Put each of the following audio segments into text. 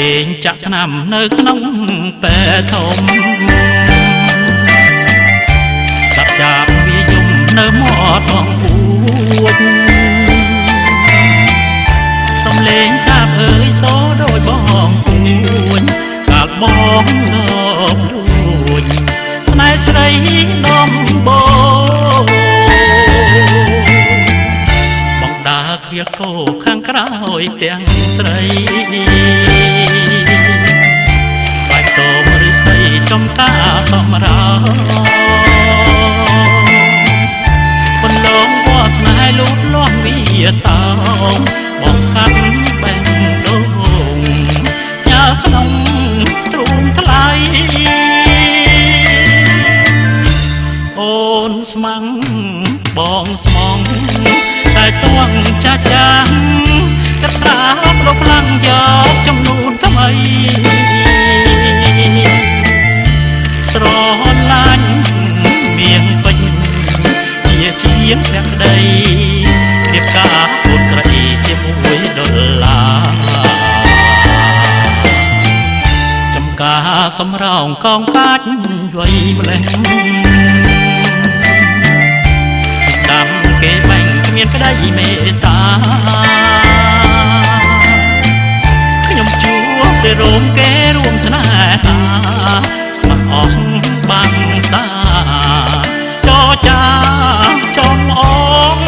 លេងចាក់ថ្នាំនៅក្នុងពេធំស្ដាប់ចាប់វាយំនៅមាត់បងអួចសំលេងចាប់អើយសូដូចបងអួចកាលបងលបលួចស្នេហ៍ស្រីដំបងដើរទ្វារគោខាងក្រោយទាំងស្រីបាច់តមឬស័យចំតាសម្រាប់បន្លងវស្នេហ៍លូតលាស់វាតោបងកាត់បែងដូងញើក្នុងទ្រូងថ្លៃអូនស្មាំងបងស្មងតែទួងចាចាស់ចិត្តស្រាបលោកខ្លាំងយកចំនួនថ្មីស្រឡាញ់មានពេញជាជាងព្រះក្តីរៀបការពូនស្រីជាមួយដុល្លារចំការសម្រោងកងកាច់វ័យម្លេះតាមគេបាញ់គ្មានក្តីមេត្តាខ្ញុំជួសេរោមគេរួមស្នេហាខ្វះអស់បាំងសាចរចាចំអង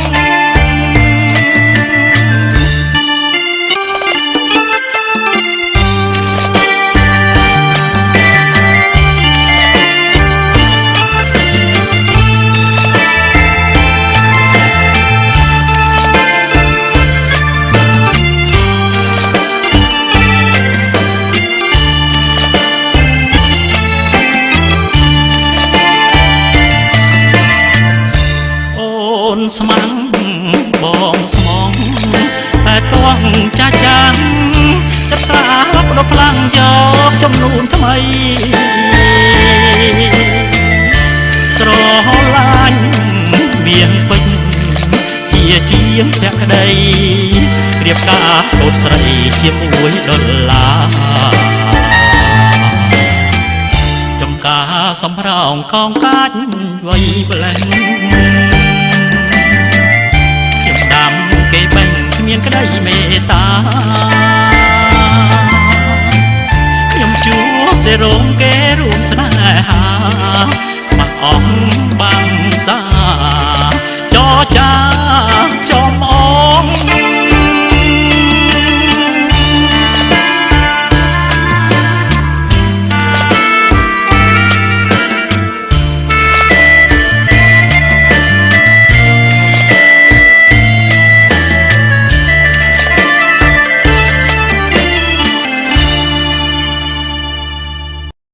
ស្មាំងបងស្មងតែទួងចាចាស់ចិត្តស្រាបដល់ខ្លាំងយកចំនួនថ្មីស្រឡាញ់មានពេញជាជាងភក្តីរៀបការកូនស្រីជាមួយដុល្លារចំការសម្រោងកងកាច់វ័យម្លេះគេបាញ់គ្មានក្តីមេត្តាខ្ញុំជួសេរោមគេរួមស្នេហាខ្វះអស់បាំងសាចរចា